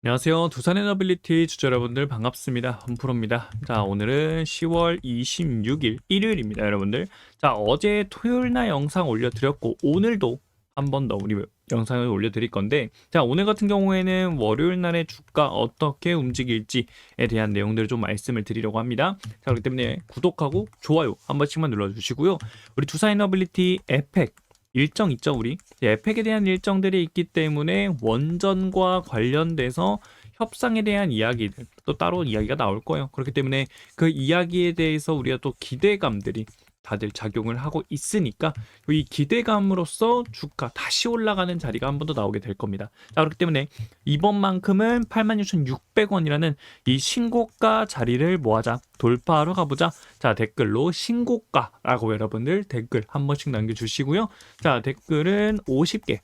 안녕하세요. 두산 에너빌리티 주주 여러분들 반갑습니다. 홈프로입니다. 자, 오늘은 10월 26일 일요일입니다, 여러분들. 자, 어제 토요일 날 영상 올려드렸고 오늘도 한 번 더 우리 영상을 올려드릴 건데, 자, 오늘 같은 경우에는 월요일 날의 주가 어떻게 움직일지에 대한 내용들을 좀 말씀을 드리려고 합니다. 자, 그렇기 때문에 구독하고 좋아요 한 번씩만 눌러주시고요. 우리 두산 에너빌리티 에펙 일정 있죠, 우리 에펙에 대한 일정들이 있기 때문에 원전과 관련돼서 협상에 대한 이야기들 또 따로 이야기가 나올 거예요. 그렇기 때문에 그 이야기에 대해서 우리가 또 기대감들이 다들 작용을 하고 있으니까 이 기대감으로써 주가 다시 올라가는 자리가 한 번 더 나오게 될 겁니다. 자, 그렇기 때문에 이번만큼은 86,600원이라는 이 신고가 자리를 뭐하자, 돌파하러 가보자. 자, 댓글로 신고가라고 여러분들 댓글 한 번씩 남겨주시고요. 자, 댓글은 50개.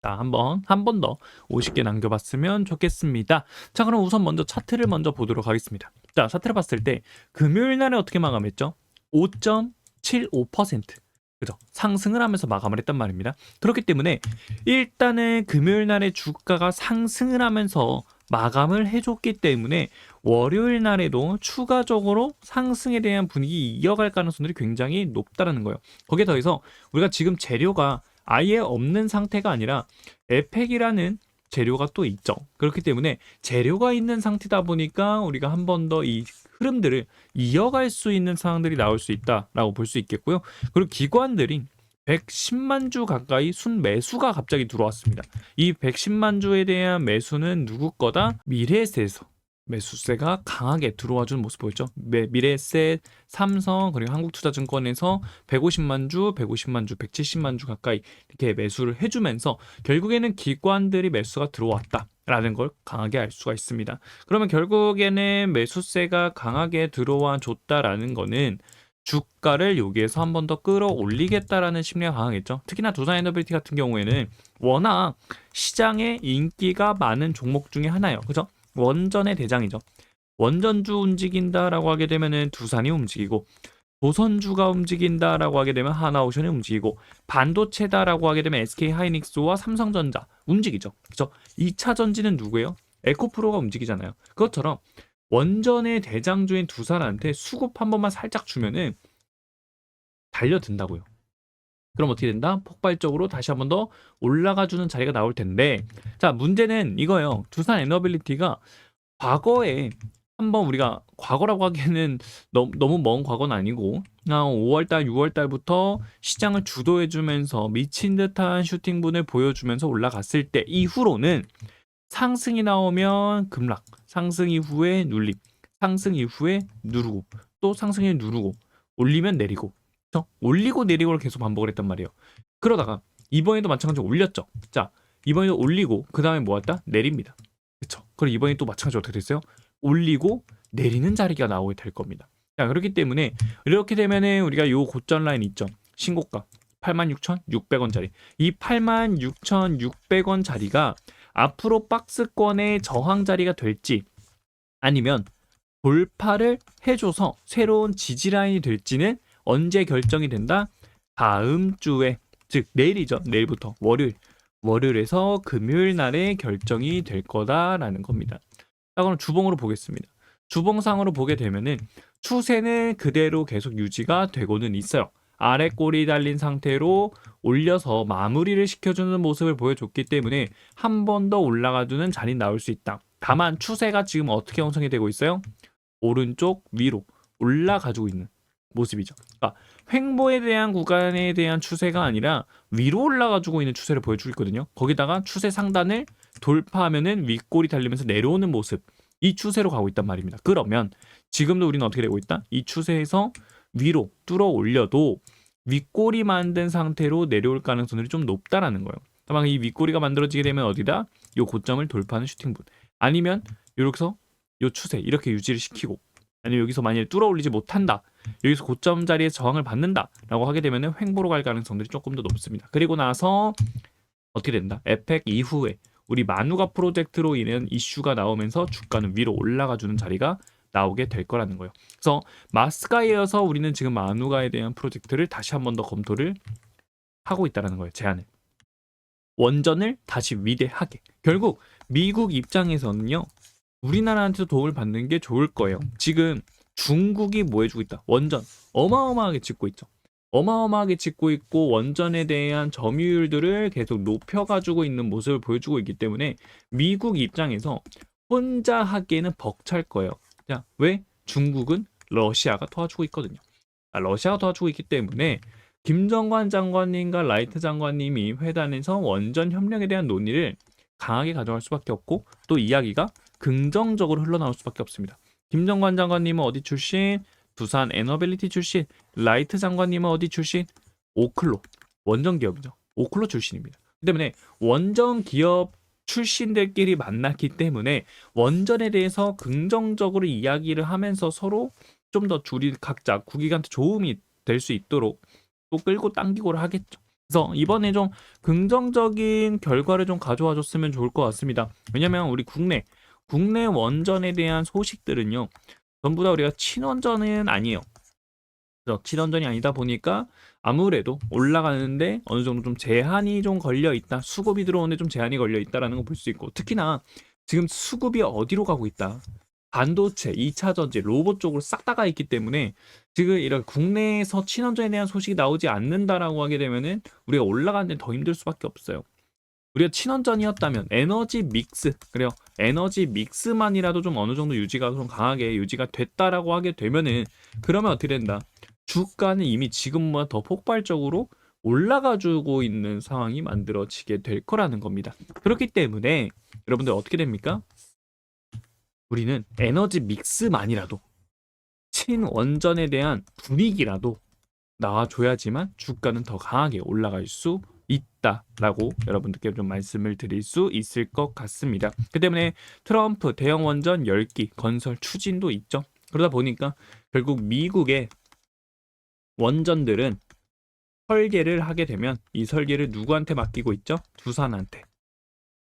자, 한 번 더 50개 남겨봤으면 좋겠습니다. 자, 그럼 우선 먼저 차트를 먼저 보도록 하겠습니다. 자, 차트를 봤을 때 금요일 날에 어떻게 마감했죠? 5.75%. 그죠? 상승을 하면서 마감을 했단 말입니다. 그렇기 때문에 일단은 금요일 날에 주가가 상승을 하면서 마감을 해줬기 때문에 월요일 날에도 추가적으로 상승에 대한 분위기 이어갈 가능성들이 굉장히 높다라는 거예요. 거기에 더해서 우리가 지금 재료가 아예 없는 상태가 아니라 에펙이라는 재료가 또 있죠. 그렇기 때문에 재료가 있는 상태다 보니까 우리가 한 번 더 이 흐름들을 이어갈 수 있는 상황들이 나올 수 있다라고 볼 수 있겠고요. 그리고 기관들이 110만 주 가까이 순매수가 갑자기 들어왔습니다. 이 110만 주에 대한 매수는 누구 거다? 미래에셋에서 매수세가 강하게 들어와 준 모습 보였죠. 미래에셋, 삼성, 그리고 한국투자증권에서 150만 주, 150만 주, 170만 주 가까이 이렇게 매수를 해주면서 결국에는 기관들이 매수가 들어왔다라는 걸 강하게 알 수가 있습니다. 그러면 결국에는 매수세가 강하게 들어와 줬다라는 거는 주가를 여기에서 한 번 더 끌어올리겠다라는 심리가 강하겠죠. 특히나 두산에너빌리티 같은 경우에는 워낙 시장에 인기가 많은 종목 중에 하나예요. 그죠? 원전의 대장이죠. 원전주 움직인다라고 하게 되면은 두산이 움직이고, 조선주가 움직인다라고 하게 되면 하나오션이 움직이고, 반도체다라고 하게 되면 SK 하이닉스와 삼성전자 움직이죠. 그죠? 2차 전지는 누구예요? 에코프로가 움직이잖아요. 그것처럼 원전의 대장주인 두산한테 수급 한 번만 살짝 주면은 달려든다고요. 그럼 어떻게 된다? 폭발적으로 다시 한 번 더 올라가주는 자리가 나올 텐데, 자, 문제는 이거예요. 두산 에너빌리티가 과거에 한번 우리가 과거라고 하기에는 너무 먼 과거는 아니고 5월달, 6월달부터 시장을 주도해주면서 미친 듯한 슈팅분을 보여주면서 올라갔을 때 이후로는 상승이 나오면 급락, 상승 이후에 눌림, 상승 이후에 누르고, 또 상승에 누르고, 올리면 내리고, 그쵸? 올리고 내리고를 계속 반복을 했단 말이에요. 그러다가 이번에도 마찬가지로 올렸죠. 자, 이번에도 올리고 그 다음에 뭐 했다? 내립니다. 그쵸? 그리고 이번에 또 마찬가지로 어떻게 됐어요? 올리고 내리는 자리가 나오게 될 겁니다. 자, 그렇기 때문에 이렇게 되면은 우리가 요 고점 라인 있죠. 신고가 86,600원짜리. 이 86,600원 자리가 앞으로 박스권의 저항 자리가 될지 아니면 돌파를 해줘서 새로운 지지라인이 될지는 언제 결정이 된다? 다음 주에, 즉 내일이죠. 내일부터 월요일에서 금요일 날에 결정이 될 거다라는 겁니다. 자, 그럼 주봉으로 보겠습니다. 주봉상으로 보게 되면은 추세는 그대로 계속 유지가 되고는 있어요. 아래 꼬리 달린 상태로 올려서 마무리를 시켜주는 모습을 보여줬기 때문에 한 번 더 올라가주는 자리 나올 수 있다. 다만 추세가 지금 어떻게 형성이 되고 있어요? 오른쪽 위로 올라가지고 있는 모습이죠. 그러니까 횡보에 대한 구간에 대한 추세가 아니라 위로 올라가지고 있는 추세를 보여주고 있거든요. 거기다가 추세 상단을 돌파하면은 윗골이 달리면서 내려오는 모습, 이 추세로 가고 있단 말입니다. 그러면 지금도 우리는 어떻게 되고 있다? 이 추세에서 위로 뚫어 올려도 윗골이 만든 상태로 내려올 가능성이 좀 높다라는 거예요. 다만 이 윗골이가 만들어지게 되면 어디다? 이 고점을 돌파하는 슈팅분, 아니면 여기서 이 추세 이렇게 유지를 시키고, 아니면 여기서 만약에 뚫어 올리지 못한다, 여기서 고점 자리에 저항을 받는다 라고 하게 되면 횡보로 갈 가능성들이 조금 더 높습니다. 그리고 나서 어떻게 된다? 에펙 이후에 우리 마누가 프로젝트로 인한 이슈가 나오면서 주가는 위로 올라가주는 자리가 나오게 될 거라는 거예요. 그래서 마스가에 이어서 우리는 지금 마누가에 대한 프로젝트를 다시 한 번 더 검토를 하고 있다는 거예요. 제안을. 원전을 다시 위대하게. 결국 미국 입장에서는요, 우리나라한테도 도움을 받는 게 좋을 거예요. 지금 중국이 뭐 해주고 있다? 원전 어마어마하게 짓고 있죠. 어마어마하게 짓고 있고 원전에 대한 점유율들을 계속 높여가지고 있는 모습을 보여주고 있기 때문에 미국 입장에서 혼자 하기에는 벅찰 거예요. 자, 왜? 중국은 러시아가 도와주고 있거든요. 러시아가 도와주고 있기 때문에 김정관 장관님과 라이트 장관님이 회담에서 원전 협력에 대한 논의를 강하게 가져갈 수밖에 없고, 또 이야기가 긍정적으로 흘러나올 수밖에 없습니다. 김정관 장관님은 어디 출신? 두산 에너빌리티 출신. 라이트 장관님은 어디 출신? 오클로, 원전 기업이죠. 오클로 출신입니다. 그 때문에 원전 기업 출신들끼리 만났기 때문에 원전에 대해서 긍정적으로 이야기를 하면서 서로 좀 더 둘이 각자 국익한테 도움이 될 수 있도록 또 끌고 당기고를 하겠죠. 그래서 이번에 좀 긍정적인 결과를 좀 가져와 줬으면 좋을 것 같습니다. 왜냐면 우리 국내 원전에 대한 소식들은요, 전부 다 우리가 친원전은 아니에요. 그래서 친원전이 아니다 보니까 아무래도 올라가는데 어느 정도 좀 제한이 좀 걸려 있다. 수급이 들어오는데 좀 제한이 걸려 있다라는 거 볼 수 있고, 특히나 지금 수급이 어디로 가고 있다. 반도체, 2차 전지, 로봇 쪽으로 싹 다 가 있기 때문에 지금 이런 국내에서 친원전에 대한 소식이 나오지 않는다라고 하게 되면은 우리가 올라가는 데 더 힘들 수밖에 없어요. 우리가 친원전이었다면 에너지 믹스, 그래요. 에너지 믹스만이라도 좀 어느 정도 유지가 좀 강하게 유지가 됐다라고 하게 되면은, 그러면 어떻게 된다? 주가는 이미 지금보다 더 폭발적으로 올라가주고 있는 상황이 만들어지게 될 거라는 겁니다. 그렇기 때문에 여러분들 어떻게 됩니까? 우리는 에너지 믹스만이라도 친원전에 대한 분위기라도 나와줘야지만 주가는 더 강하게 올라갈 수 있다라고 여러분들께 좀 말씀을 드릴 수 있을 것 같습니다. 그 때문에 트럼프 대형 원전 10기 건설 추진도 있죠. 그러다 보니까 결국 미국의 원전들은 설계를 하게 되면 이 설계를 누구한테 맡기고 있죠? 두산한테.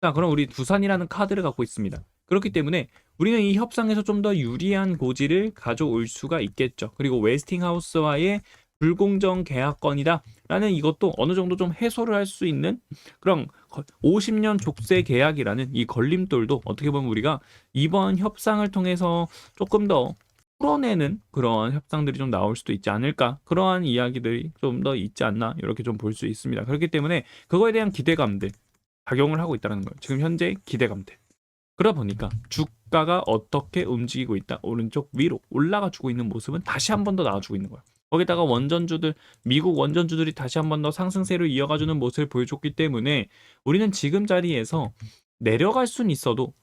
자, 그럼 우리 두산이라는 카드를 갖고 있습니다. 그렇기 때문에 우리는 이 협상에서 좀 더 유리한 고지를 가져올 수가 있겠죠. 그리고 웨스팅하우스와의 불공정 계약건이다 라는 이것도 어느 정도 좀 해소를 할 수 있는 그런 50년 족쇄 계약이라는 이 걸림돌도 어떻게 보면 우리가 이번 협상을 통해서 조금 더 풀어내는 그런 협상들이 좀 나올 수도 있지 않을까, 그러한 이야기들이 좀 더 있지 않나, 이렇게 좀 볼 수 있습니다. 그렇기 때문에 그거에 대한 기대감들 작용을 하고 있다는 거예요. 지금 현재 기대감들. 그러다 보니까 주가가 어떻게 움직이고 있다, 오른쪽 위로 올라가 주고 있는 모습은 다시 한 번 더 나와주고 있는 거예요. 거기다가 원전주들, 미국 원전주들이 다시 한 번 더 상승세를 이어가주는 모습을 보여줬기 때문에 우리는 지금 자리에서 내려갈 수는 있어도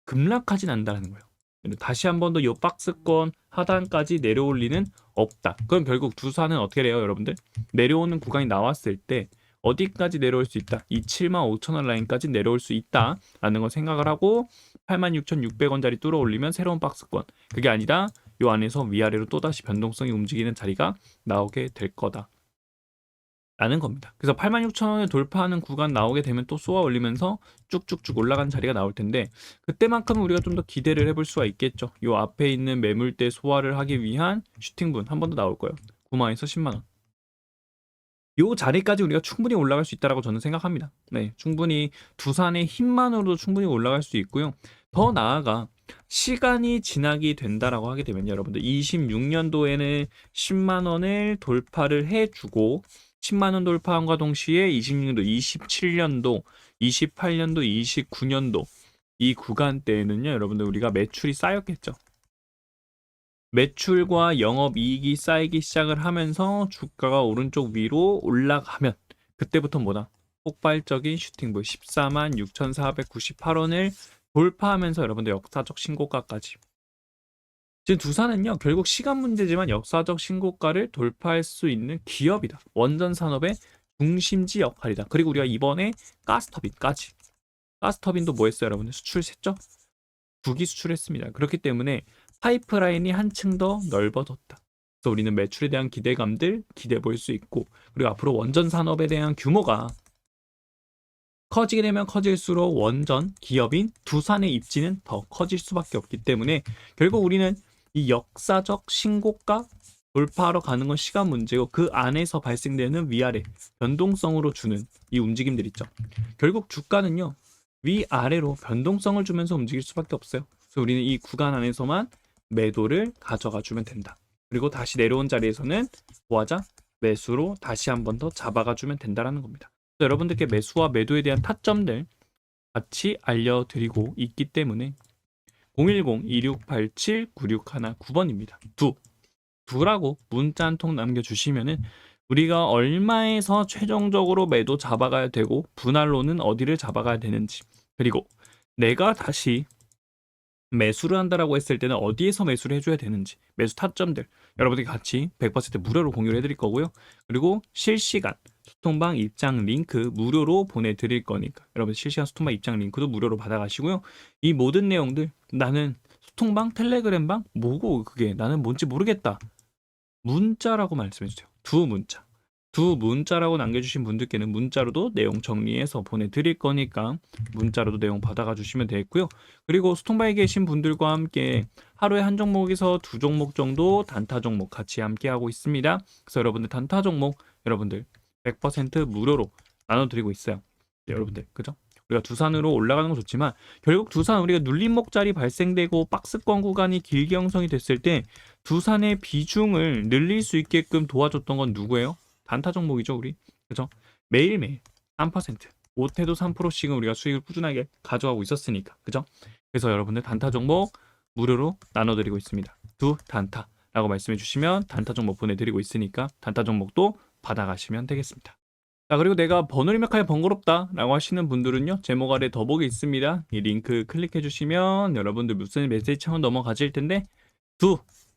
급락하진 않는다는 거예요. 다시 한 번 더 이 박스권 하단까지 내려올 리는 없다. 그럼 결국 두산은 어떻게 돼요, 여러분들? 내려오는 구간이 나왔을 때 어디까지 내려올 수 있다? 이 75,000원 라인까지 내려올 수 있다라는 걸 생각을 하고 86,600원짜리 뚫어 올리면 새로운 박스권, 그게 아니라 이 안에서 위아래로 또다시 변동성이 움직이는 자리가 나오게 될 거다 라는 겁니다. 그래서 86,000원을 돌파하는 구간 나오게 되면 또 쏘아 올리면서 쭉쭉쭉 올라가는 자리가 나올 텐데, 그때만큼은 우리가 좀 더 기대를 해볼 수가 있겠죠. 이 앞에 있는 매물대 소화를 하기 위한 슈팅분 한 번 더 나올 거예요. 9만에서 10만원. 요 자리까지 우리가 충분히 올라갈 수 있다라고 저는 생각합니다. 네, 충분히 두산의 힘만으로도 충분히 올라갈 수 있고요. 더 나아가 시간이 지나게 된다라고 하게 되면 여러분들 26년도에는 10만 원을 돌파를 해주고 10만 원 돌파함과 동시에 26년도, 27년도, 28년도, 29년도 이 구간대에는요, 여러분들 우리가 매출이 쌓였겠죠. 매출과 영업이익이 쌓이기 시작을 하면서 주가가 오른쪽 위로 올라가면 그때부터 뭐다? 폭발적인 슈팅볼 14만 6,498원을 돌파하면서 여러분들 역사적 신고가까지. 지금 두산은요, 결국 시간 문제지만 역사적 신고가를 돌파할 수 있는 기업이다. 원전 산업의 중심지 역할이다. 그리고 우리가 이번에 가스터빈까지. 가스터빈도 뭐 했어요, 여러분들? 수출했죠? 2기 수출했습니다. 그렇기 때문에 파이프라인이 한층 더 넓어졌다. 그래서 우리는 매출에 대한 기대감들 기대해 볼 수 있고, 그리고 앞으로 원전 산업에 대한 규모가 커지게 되면 커질수록 원전 기업인 두산의 입지는 더 커질 수밖에 없기 때문에 결국 우리는 이 역사적 신고가 돌파하러 가는 건 시간 문제고, 그 안에서 발생되는 위아래 변동성으로 주는 이 움직임들 있죠. 결국 주가는요, 위아래로 변동성을 주면서 움직일 수밖에 없어요. 그래서 우리는 이 구간 안에서만 매도를 가져가 주면 된다. 그리고 다시 내려온 자리에서는 뭐하자? 매수로 다시 한 번 더 잡아가 주면 된다라는 겁니다. 그래서 여러분들께 매수와 매도에 대한 타점들 같이 알려드리고 있기 때문에 010-2687-9619번입니다. 두라고 문자 한 통 남겨주시면은 우리가 얼마에서 최종적으로 매도 잡아가야 되고 분할로는 어디를 잡아가야 되는지, 그리고 내가 다시 매수를 한다라고 했을 때는 어디에서 매수를 해줘야 되는지, 매수 타점들 여러분들이 같이 100% 무료로 공유를 해드릴 거고요. 그리고 실시간 소통방 입장 링크 무료로 보내드릴 거니까 여러분 실시간 소통방 입장 링크도 무료로 받아가시고요. 이 모든 내용들 나는 소통방 텔레그램방 뭐고 그게 나는 뭔지 모르겠다, 문자라고 말씀해주세요. 두 문자라고 남겨주신 분들께는 문자로도 내용 정리해서 보내드릴 거니까 문자로도 내용 받아가 주시면 되겠고요. 그리고 소통방에 계신 분들과 함께 하루에 한 종목에서 두 종목 정도 단타 종목 같이 함께 하고 있습니다. 그래서 여러분들 단타 종목 여러분들 100% 무료로 나눠드리고 있어요. 여러분들 그죠? 우리가 두산으로 올라가는 건 좋지만 결국 두산 우리가 눌림목자리 발생되고 박스권 구간이 길게 형성이 됐을 때 두산의 비중을 늘릴 수 있게끔 도와줬던 건 누구예요? 단타 종목이죠, 우리. 그죠? 매일매일 3%, 못해도 3%씩은 우리가 수익을 꾸준하게 가져가고 있었으니까. 그죠? 그래서 여러분들 단타 종목 무료로 나눠드리고 있습니다. 두 단타라고 말씀해 주시면 단타 종목 보내드리고 있으니까 단타 종목도 받아가시면 되겠습니다. 자, 그리고 내가 번호 입력하기 번거롭다 라고 하시는 분들은요, 제목 아래 더보기 있습니다. 이 링크 클릭해 주시면 여러분들 무슨 메시지 창은 넘어가실 텐데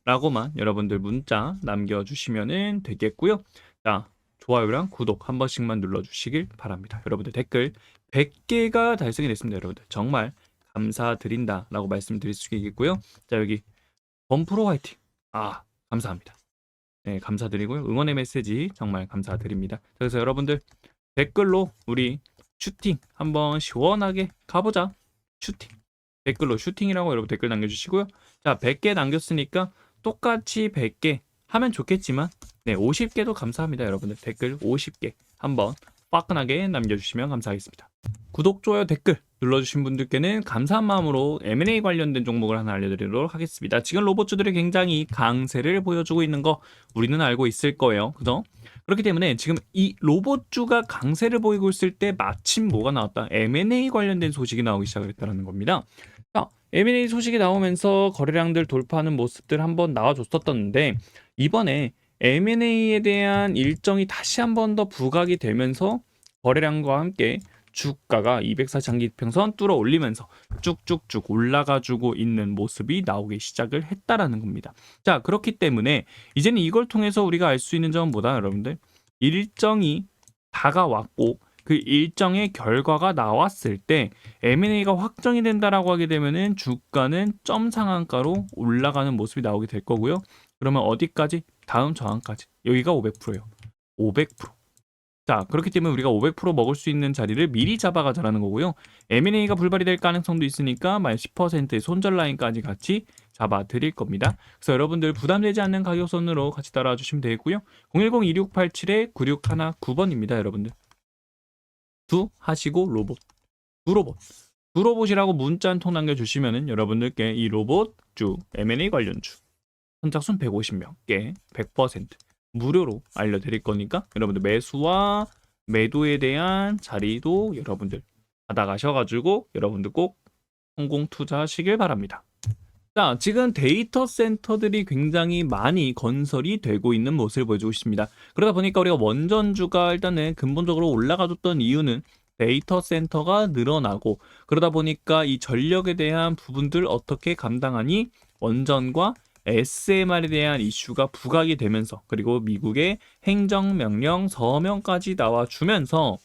라고만 여러분들 문자 남겨주시면 되겠고요. 자, 좋아요랑 구독 한 번씩만 눌러주시길 바랍니다. 여러분들 댓글 100개가 달성이 됐습니다. 여러분들 정말 감사드린다 라고 말씀드릴 수 있겠고요. 자, 여기 범프로 화이팅. 감사합니다. 네, 감사드리고요. 응원의 메시지 정말 감사드립니다. 그래서 여러분들 댓글로 우리 슈팅 한번 시원하게 가보자. 슈팅. 댓글로 슈팅이라고 여러분 댓글 남겨주시고요. 자, 100개 남겼으니까 똑같이 100개 하면 좋겠지만 50개도 감사합니다. 여러분들 댓글 50개 한번 화끈하게 남겨주시면 감사하겠습니다. 구독, 좋아요, 댓글 눌러주신 분들께는 감사한 마음으로 M&A 관련된 종목을 하나 알려드리도록 하겠습니다. 지금 로봇주들이 굉장히 강세를 보여주고 있는 거 우리는 알고 있을 거예요. 그죠? 그렇기 때문에 지금 이 로봇주가 강세를 보이고 있을 때 마침 뭐가 나왔다? M&A 관련된 소식이 나오기 시작을 했다는 겁니다. 자, M&A 소식이 나오면서 거래량들 돌파하는 모습들 한번 나와줬었던데 이번에 M&A에 대한 일정이 다시 한 번 더 부각이 되면서 거래량과 함께 주가가 240 장기평선 뚫어 올리면서 쭉쭉쭉 올라가주고 있는 모습이 나오기 시작을 했다라는 겁니다. 자, 그렇기 때문에 이제는 이걸 통해서 우리가 알 수 있는 점은 뭐다, 여러분들? 일정이 다가왔고 그 일정의 결과가 나왔을 때 M&A가 확정이 된다라고 하게 되면은 주가는 점 상한가로 올라가는 모습이 나오게 될 거고요. 그러면 어디까지? 다음 저항까지. 여기가 500%예요. 500%. 자, 그렇기 때문에 우리가 500% 먹을 수 있는 자리를 미리 잡아가자라는 거고요. M&A가 불발이 될 가능성도 있으니까 마이너스 10%의 손절 라인까지 같이 잡아 드릴 겁니다. 그래서 여러분들 부담되지 않는 가격선으로 같이 따라와 주시면 되겠고요. 010-2687-9619번입니다, 여러분들. 하시고 로봇. 로봇이라고 문자 한 통 남겨주시면은 여러분들께 이 로봇주, M&A 관련주 선착순 150명께 100% 무료로 알려드릴 거니까 여러분들 매수와 매도에 대한 자리도 여러분들 받아가셔가지고 여러분들 꼭 성공 투자하시길 바랍니다. 자, 지금 데이터 센터들이 굉장히 많이 건설이 되고 있는 모습을 보여주고 있습니다. 그러다 보니까 우리가 원전주가 일단은 근본적으로 올라가줬던 이유는 데이터 센터가 늘어나고 그러다 보니까 이 전력에 대한 부분들 어떻게 감당하니 원전과 SMR에 대한 이슈가 부각이 되면서 그리고 미국의 행정명령 서명까지 나와주면서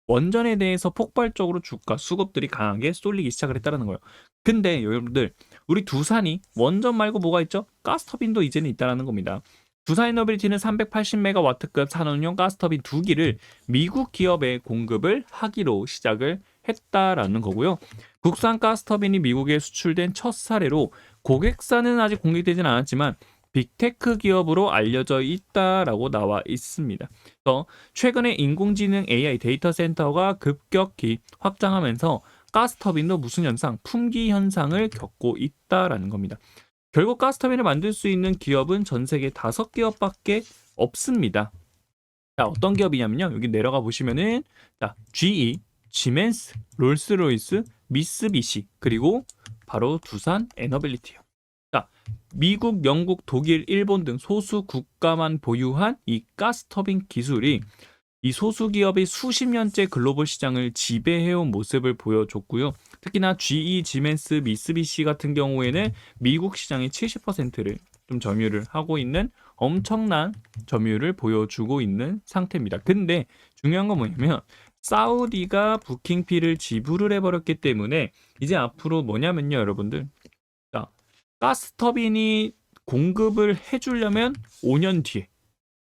원전에 대해서 폭발적으로 주가 수급들이 강하게 쏠리기 시작을 했다는 거예요. 근데 여러분들 우리 두산이 원전 말고 뭐가 있죠? 가스터빈도 이제는 있다는 겁니다. 두산 에너빌리티는 380MW급 산업용 가스터빈 2기를 미국 기업에 공급을 하기로 시작을 했다라는 거고요. 국산 가스터빈이 미국에 수출된 첫 사례로 고객사는 아직 공개되진 않았지만 빅테크 기업으로 알려져 있다라고 나와 있습니다. 그래서 최근에 인공지능 AI 데이터 센터가 급격히 확장하면서 가스터빈도 무슨 현상? 품귀 현상을 겪고 있다라는 겁니다. 결국 가스터빈을 만들 수 있는 기업은 전 세계 5기업밖에 없습니다. 자, 어떤 기업이냐면요. 여기 내려가 보시면은 자, GE, 시멘스, 롤스로이스, 미쓰비시, 그리고 바로 두산 에너빌리티요. 자, 미국, 영국, 독일, 일본 등 소수 국가만 보유한 이 가스터빈 기술이 이 소수 기업이 수십 년째 글로벌 시장을 지배해온 모습을 보여줬고요. 특히나 GE, 시멘스, 미쓰비시 같은 경우에는 미국 시장의 70%를 좀 점유를 하고 있는 엄청난 점유율을 보여주고 있는 상태입니다. 근데 중요한 건 뭐냐면 사우디가 부킹피를 지불을 해버렸기 때문에 이제 앞으로 뭐냐면요, 여러분들. 자, 가스터빈이 공급을 해주려면 5년 뒤에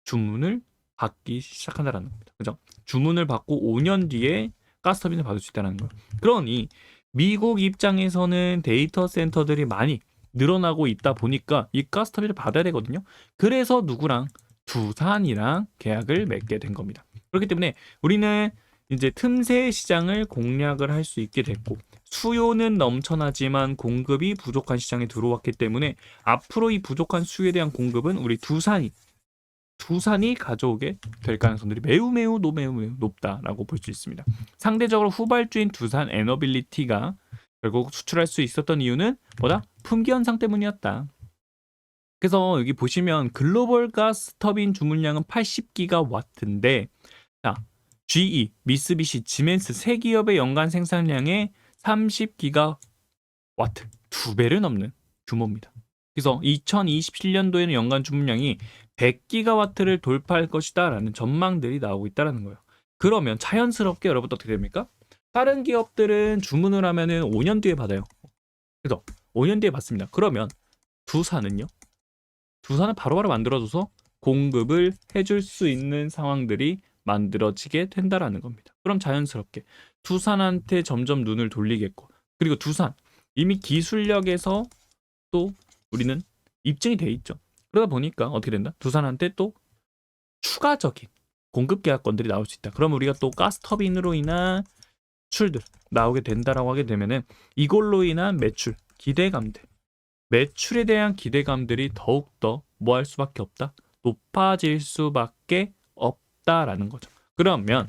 주문을 받기 시작한다는 겁니다. 그죠? 주문을 받고 5년 뒤에 가스터빈을 받을 수 있다는 거예요. 그러니 미국 입장에서는 데이터 센터들이 많이 늘어나고 있다 보니까 이 가스터빈을 받아야 되거든요. 그래서 누구랑? 두산이랑 계약을 맺게 된 겁니다. 그렇기 때문에 우리는 이제 틈새 시장을 공략을 할 수 있게 됐고, 수요는 넘쳐나지만 공급이 부족한 시장에 들어왔기 때문에 앞으로 이 부족한 수요에 대한 공급은 우리 두산이 가져오게 될 가능성들이 매우 높다라고 볼 수 있습니다. 상대적으로 후발주인 두산 에너빌리티가 결국 수출할 수 있었던 이유는 뭐다? 품귀 현상 때문이었다. 그래서 여기 보시면 글로벌 가스 터빈 주문량은 80기가와트인데, 자, GE, 미쓰비시, 지멘스 세 기업의 연간 생산량의 30기가와트, 2배를 넘는 규모입니다. 그래서 2027년도에는 연간 주문량이 100기가와트를 돌파할 것이다 라는 전망들이 나오고 있다는 거예요. 그러면 자연스럽게 여러분 어떻게 됩니까? 다른 기업들은 주문을 하면은 5년 뒤에 받아요. 그래서 5년 뒤에 받습니다. 그러면 두산은요? 두산은 바로바로 만들어줘서 공급을 해줄 수 있는 상황들이 만들어지게 된다라는 겁니다. 그럼 자연스럽게 두산한테 점점 눈을 돌리겠고, 그리고 두산 이미 기술력에서 또 우리는 입증이 돼 있죠. 그러다 보니까 어떻게 된다? 두산한테 또 추가적인 공급 계약건들이 나올 수 있다. 그럼 우리가 또 가스터빈으로 인한 수출들 나오게 된다라고 하게 되면은 이걸로 인한 매출, 기대감들, 매출에 대한 기대감들이 더욱더 뭐 할 수밖에 없다? 높아질 수밖에 없다라는 거죠. 그러면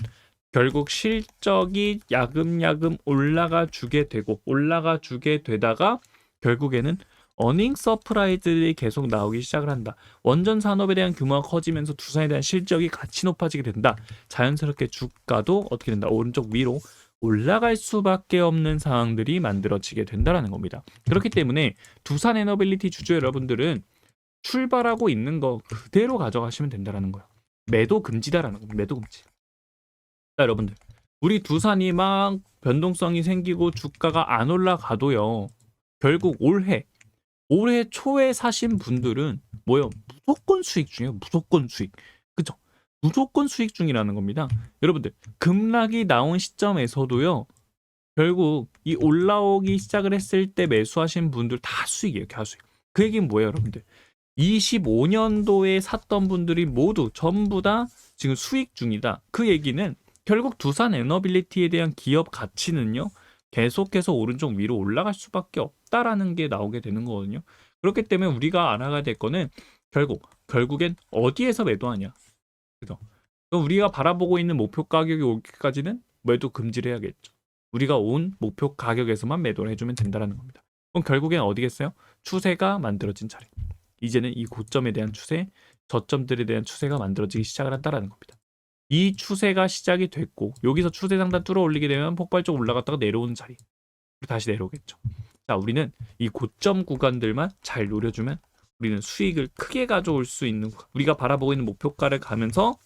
결국 실적이 야금야금 올라가 주게 되다가 결국에는 어닝 서프라이즈들이 계속 나오기 시작을 한다. 원전 산업에 대한 규모가 커지면서 두산에 대한 실적이 같이 높아지게 된다. 자연스럽게 주가도 어떻게 된다? 오른쪽 위로 올라갈 수밖에 없는 상황들이 만들어지게 된다는 겁니다. 그렇기 때문에 두산 에너빌리티 주주 여러분들은 출발하고 있는 거 그대로 가져가시면 된다는 거예요. 매도 금지다라는 겁니다. 매도 금지. 자, 여러분들, 우리 두산이 막 변동성이 생기고 주가가 안 올라가도요, 결국 올해 초에 사신 분들은 뭐요? 무조건 수익 중이에요. 무조건 수익. 그죠? 무조건 수익 중이라는 겁니다. 여러분들, 급락이 나온 시점에서도요, 결국 이 올라오기 시작을 했을 때 매수하신 분들 다 수익이에요. 가수익. 그 얘기는 뭐예요, 여러분들? 25년도에 샀던 분들이 모두 전부 다 지금 수익 중이다. 그 얘기는 결국 두산 에너빌리티에 대한 기업 가치는요, 계속해서 오른쪽 위로 올라갈 수밖에 없다라는 게 나오게 되는 거거든요. 그렇기 때문에 우리가 알아가야 될 거는 결국엔 어디에서 매도하냐. 그죠? 그럼 우리가 바라보고 있는 목표 가격이 오기까지는 매도 금지를 해야겠죠. 우리가 온 목표 가격에서만 매도를 해주면 된다는 겁니다. 그럼 결국엔 어디겠어요? 추세가 만들어진 자리. 이제는 이 고점에 대한 추세, 저점들에 대한 추세가 만들어지기 시작을 한다는 겁니다. 이 추세가 시작이 됐고, 여기서 추세 상단 뚫어 올리게 되면 폭발적 올라갔다가 내려오는 자리, 그리고 다시 내려오겠죠. 자, 우리는 이 고점 구간들만 잘 노려주면 우리는 수익을 크게 가져올 수 있는, 우리가 바라보고 있는 목표가를 가면서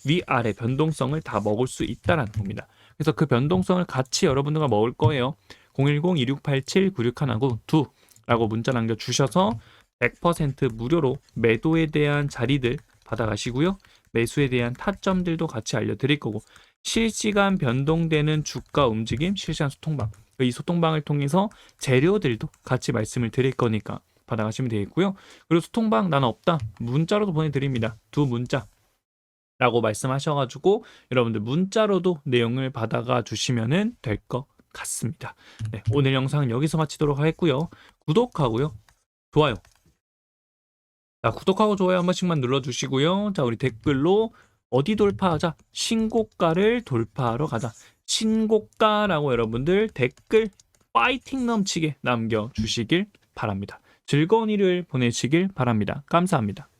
위아래 변동성을 다 먹을 수 있다는 겁니다. 그래서 그 변동성을 같이 여러분들과 먹을 거예요. 010-2687-9619-2라고 문자 남겨주셔서 100% 무료로 매도에 대한 자리들 받아가시고요. 매수에 대한 타점들도 같이 알려드릴 거고, 실시간 변동되는 주가 움직임, 실시간 소통방, 이 소통방을 통해서 재료들도 같이 말씀을 드릴 거니까 받아가시면 되겠고요. 그리고 소통방 나는 없다, 문자로도 보내드립니다. 2문자 라고 말씀하셔가지고 여러분들 문자로도 내용을 받아가 주시면 될 것 같습니다. 네, 오늘 영상은 여기서 마치도록 하겠고요. 구독하고요. 좋아요. 자, 구독하고 좋아요 한 번씩만 눌러주시고요. 자, 우리 댓글로 어디 돌파하자? 신고가를 돌파하러 가자. 신고가라고 여러분들 댓글 파이팅 넘치게 남겨주시길 바랍니다. 즐거운 일요일 보내시길 바랍니다. 감사합니다.